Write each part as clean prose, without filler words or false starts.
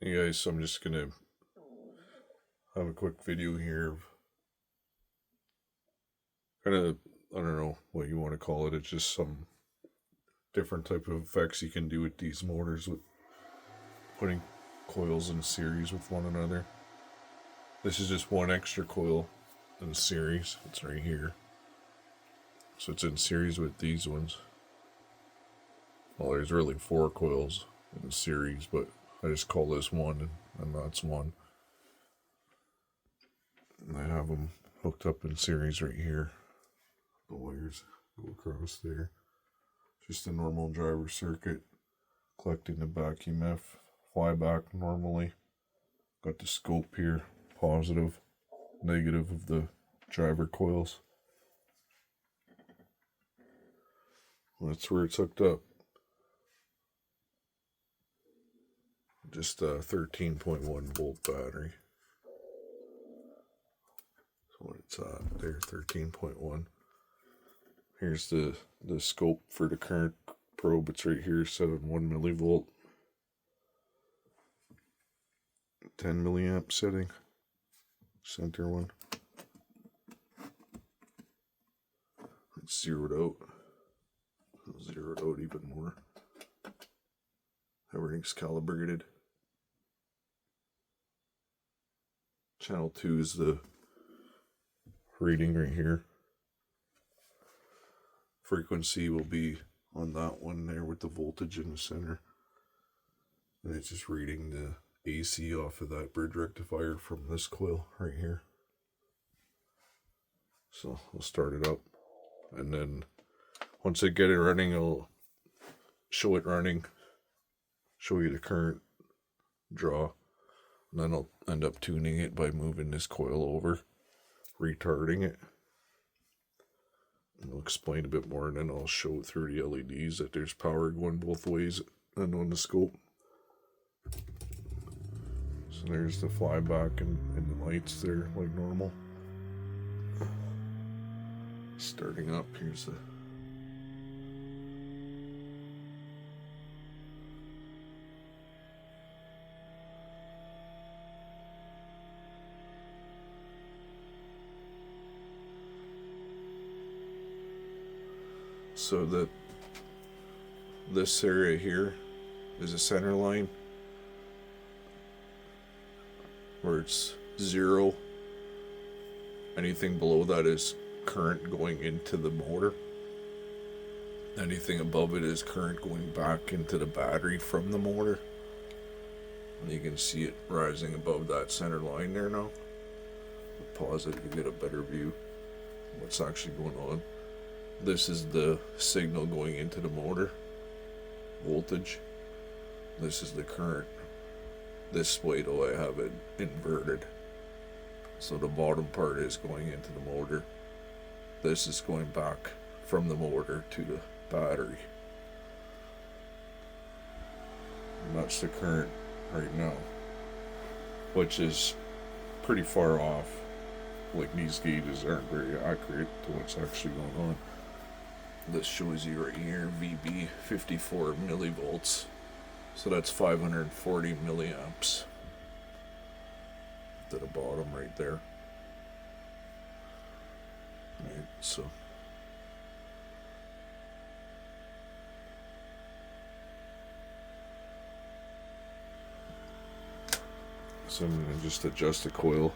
Hey guys, so I'm just gonna have a quick video here of kind of, I don't know what you want to call it. It's just some different type of effects you can do with these motors with putting coils in series with one another. This is just one extra coil in series. It's right here. So it's in series with these ones. Well, there's really four coils in series, but I just call this one, and that's one. And I have them hooked up in series right here. The wires go across there. Just a normal driver circuit, collecting the back EMF, flyback normally. Got the scope here, positive, negative of the driver coils. That's where it's hooked up. Just a 13.1 volt battery. So what it's at there, 13.1. Here's the scope for the current probe. It's right here, set on 1 millivolt. 10 milliamp setting. Center one. It's zeroed out. Zeroed out even more. Everything's calibrated. Channel 2 is the reading right here. Frequency will be on that one there with the voltage in the center. And it's just reading the AC off of that bridge rectifier from this coil right here. So I'll start it up. And then once I get it running, I'll show it running. Show you the current draw. And then I'll end up tuning it by moving this coil over. Retarding it. And I'll explain a bit more, and then I'll show through the LEDs that there's power going both ways and on the scope. So there's the flyback and the lights there like normal. Starting up, here's the so this area here is a center line where it's 0. Anything below that is current going into the motor. Anything above it is current going back into the battery from the motor. And you can see it rising above that center line there now. I'll pause it to get a better view of what's actually going on. This is the signal going into the motor, voltage. This is the current. This way though I have it inverted. So the bottom part is going into the motor. This is going back from the motor to the battery. And that's the current right now, which is pretty far off. Like, these gauges aren't very accurate to what's actually going on. This shows you right here, VB 54 millivolts. So that's 540 milliamps to the bottom right there. Right, so I'm going to just adjust the coil.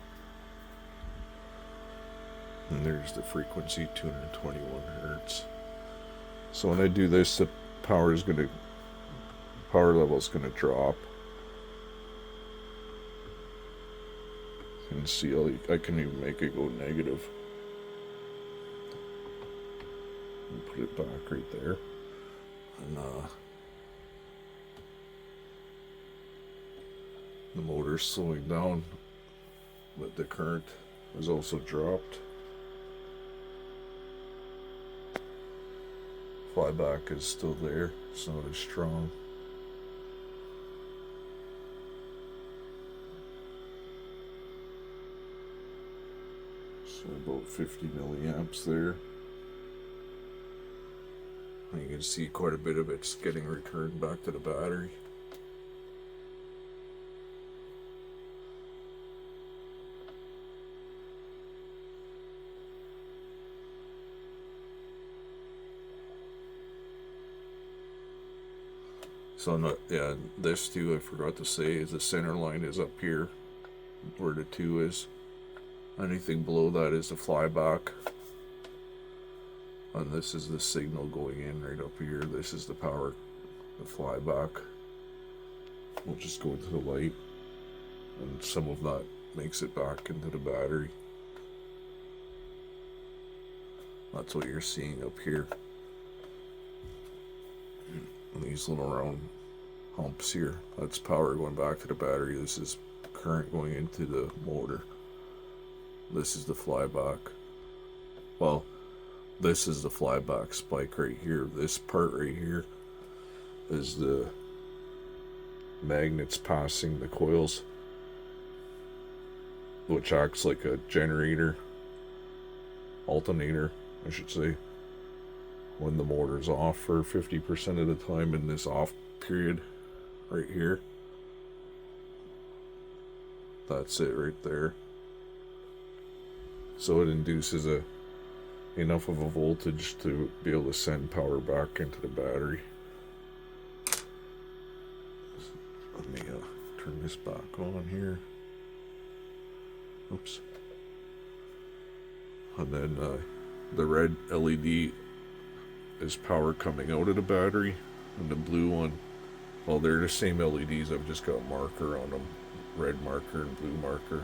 And there's the frequency, 221 hertz. So when I do this, the power level is going to drop. You can see I can even make it go negative. And put it back right there. And the motor's slowing down, but the current has also dropped. Flyback is still there, it's not as strong. So about 50 milliamps there. And you can see quite a bit of it's getting returned back to the battery. So not, yeah, this too I forgot to say is the center line is up here where the 2 is. Anything below that is the flyback. And this is the signal going in right up here. This is the power, the flyback. We'll just go into the light. And some of that makes it back into the battery. That's what you're seeing up here. And these little round humps here. That's power going back to the battery. This is current going into the motor. This is the flyback. Well, this is the flyback spike right here. This part right here is the magnets passing the coils, which acts like a generator, alternator, I should say, when the motor's off for 50% of the time in this off period right here. That's it right there. So it induces enough of a voltage to be able to send power back into the battery. Let me turn this back on here. Oops. And then the red LED is power coming out of the battery, and the blue one, well, they're the same LEDs. I've just got a marker on them, red marker and blue marker.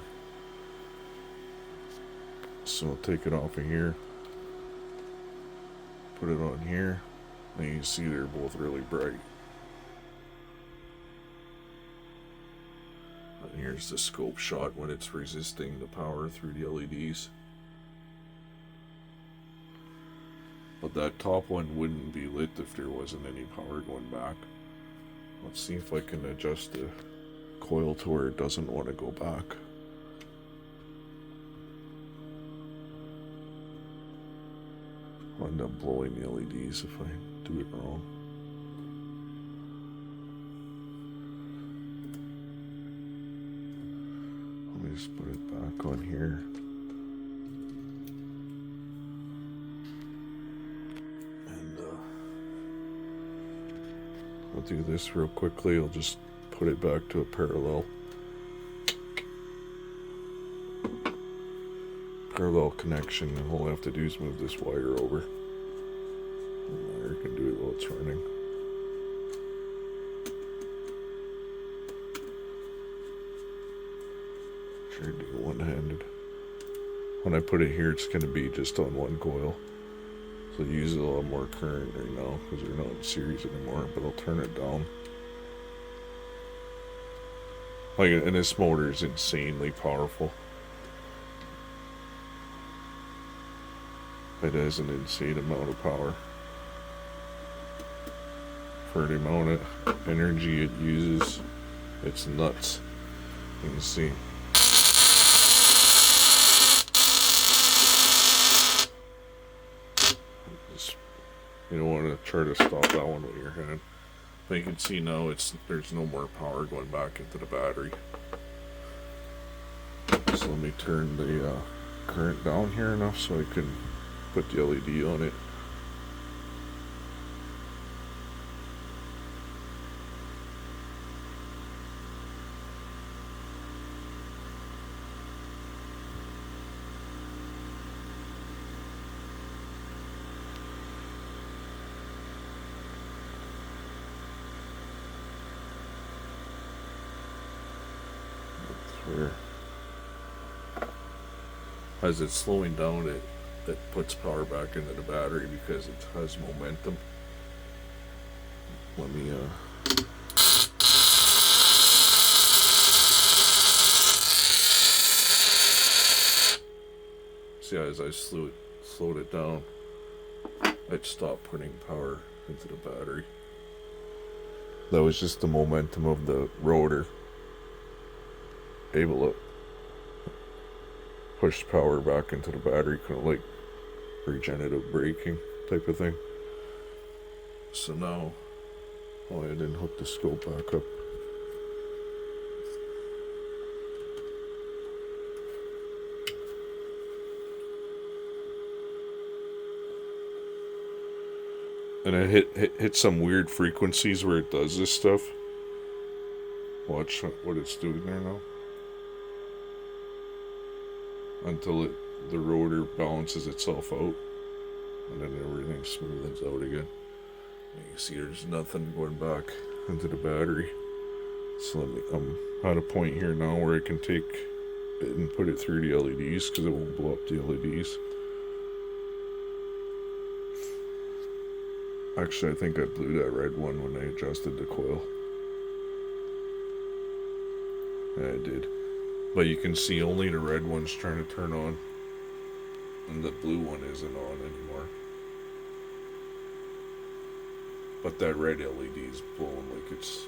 So I'll take it off of here, put it on here, and you can see they're both really bright. And here's the scope shot when it's resisting the power through the LEDs. But that top one wouldn't be lit if there wasn't any power going back. Let's see if I can adjust the coil to where it doesn't want to go back. I'll end up blowing the LEDs if I do it wrong. Let me just put it back on here. I'll do this real quickly. I'll just put it back to a parallel connection, and all I have to do is move this wire over. The wire can do it while it's running. Try to do it one-handed. When I put it here, it's going to be just on one coil. So it uses a lot more current right now because they're not in series anymore, but I'll turn it down. Like, and this motor is insanely powerful. It has an insane amount of power. For the amount of energy it uses, it's nuts. You can see. You don't want to try to stop that one with your hand. But you can see now there's no more power going back into the battery. So let me turn the current down here enough so I can put the LED on it. Where as it's slowing down, it puts power back into the battery because it has momentum. Let me see, as I slowed it down, it stopped putting power into the battery. That was just the momentum of the rotor able to push power back into the battery, kind of like regenerative braking type of thing. So now, oh, I didn't hook the scope back up. And it hit some weird frequencies where it does this stuff. Watch what it's doing there now. Until the rotor balances itself out. And then everything smoothens out again. You can see there's nothing going back into the battery. So I'm at a point here now where I can take it and put it through the LEDs because it won't blow up the LEDs. Actually, I think I blew that red one when I adjusted the coil. Yeah, I did. But you can see only the red one's trying to turn on. And the blue one isn't on anymore. But that red LED is blowing like it's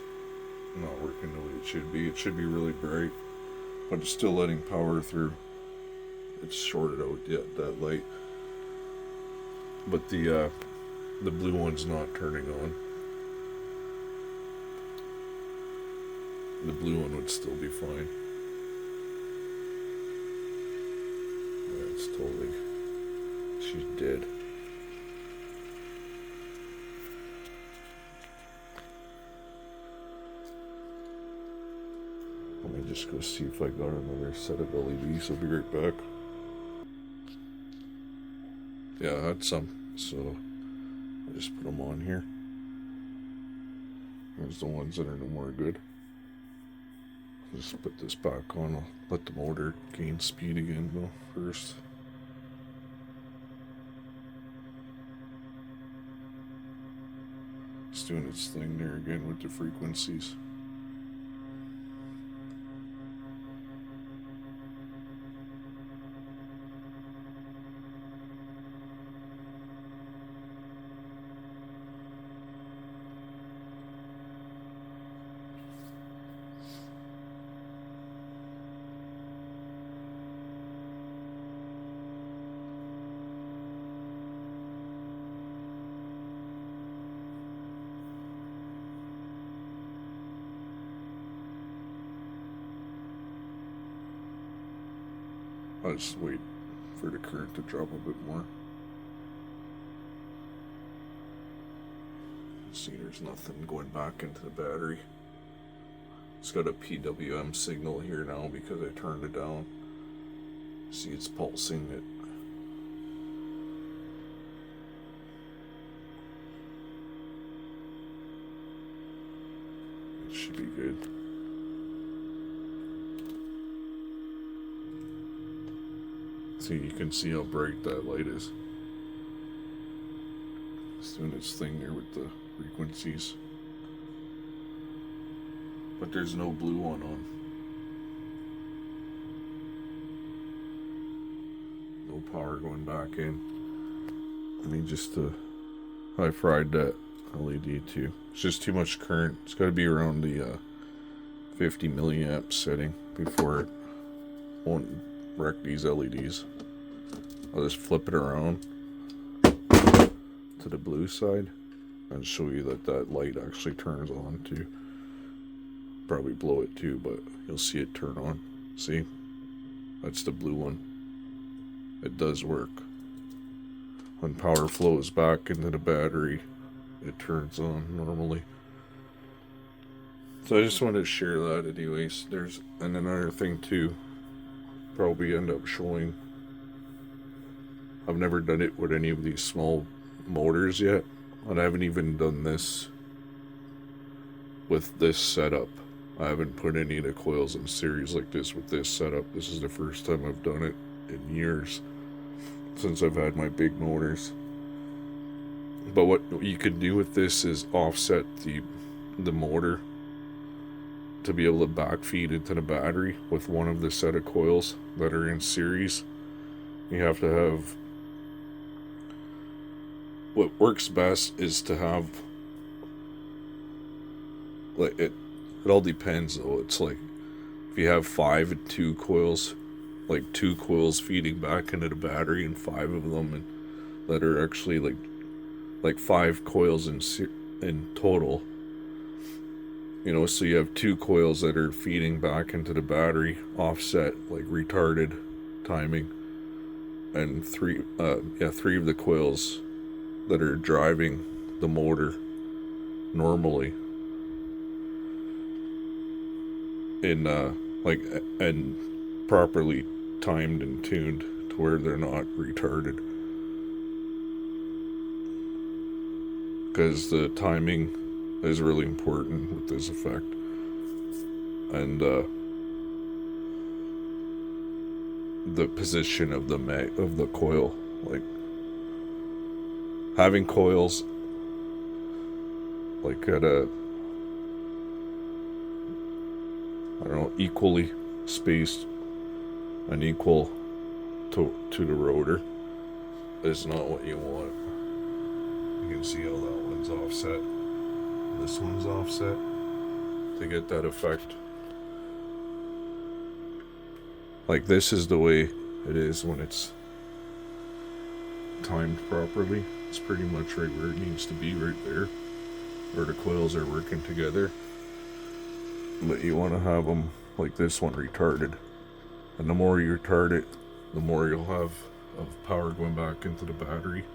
not working the way it should be. It should be really bright. But it's still letting power through. It's shorted out yet, that light. But the blue one's not turning on. The blue one would still be fine. Yeah, it's totally... She's dead. Let me just go see if I got another set of LEDs. I'll be right back. Yeah, I had some, so I just put them on here. There's the ones that are no more good. Just put this back on. I'll let the motor gain speed again though first. It's doing its thing there again with the frequencies. I'll just wait for the current to drop a bit more. See, there's nothing going back into the battery. It's got a PWM signal here now because I turned it down. See, it's pulsing it. It should be good. See, you can see how bright that light is. It's doing its thing there with the frequencies. But there's no blue one on. No power going back in. I mean, just I fried that LED too. It's just too much current. It's got to be around the 50 milliamp setting before it won't wreck these LEDs. I'll just flip it around to the blue side and show you that that light actually turns on too. Probably blow it too, but you'll see it turn on. See? That's the blue one. It does work. When power flows back into the battery, it turns on normally. So I just wanted to share that anyways. And another thing too, probably end up showing. I've never done it with any of these small motors yet. And I haven't even done this with this setup. I haven't put any of the coils in series like this with this setup. This is the first time I've done it in years since I've had my big motors. But what you can do with this is offset the motor to be able to backfeed into the battery with one of the set of coils that are in series. You have to have... What works best is to have... Like it all depends though. It's like if you have 5 and 2 coils, like 2 coils feeding back into the battery and 5 of them that are actually like 5 coils in total. You know, so you have 2 coils that are feeding back into the battery, offset, like retarded timing, and 3 of the coils that are driving the motor normally in like and properly timed and tuned to where they're not retarded, because the timing is really important with this effect. And the position of the coil, like having coils like at a, I don't know, equally spaced and equal to the rotor is not what you want. You can see how that one's offset, this one's offset, to get that effect. Like, this is the way it is when it's timed properly. It's pretty much right where it needs to be, right there, where the coils are working together. But you want to have them like this one retarded, and the more you retard it, the more you'll have of power going back into the battery,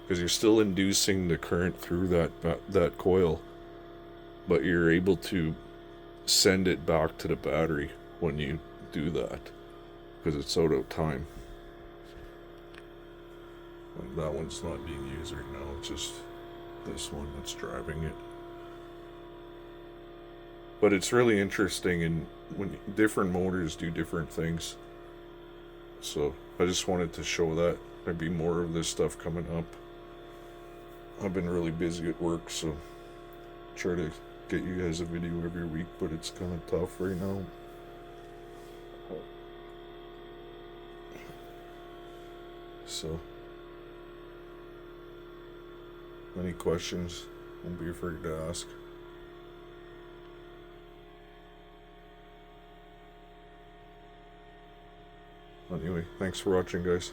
because you're still inducing the current through that coil, but you're able to send it back to the battery when you do that, because it's out of time. Like, that one's not being used right now, it's just this one that's driving it. But it's really interesting, and when different motors do different things. So I just wanted to show that. There'd be more of this stuff coming up. I've been really busy at work, so try to get you guys a video every week, but it's kind of tough right now. So, any questions, don't be afraid to ask. Anyway, thanks for watching, guys.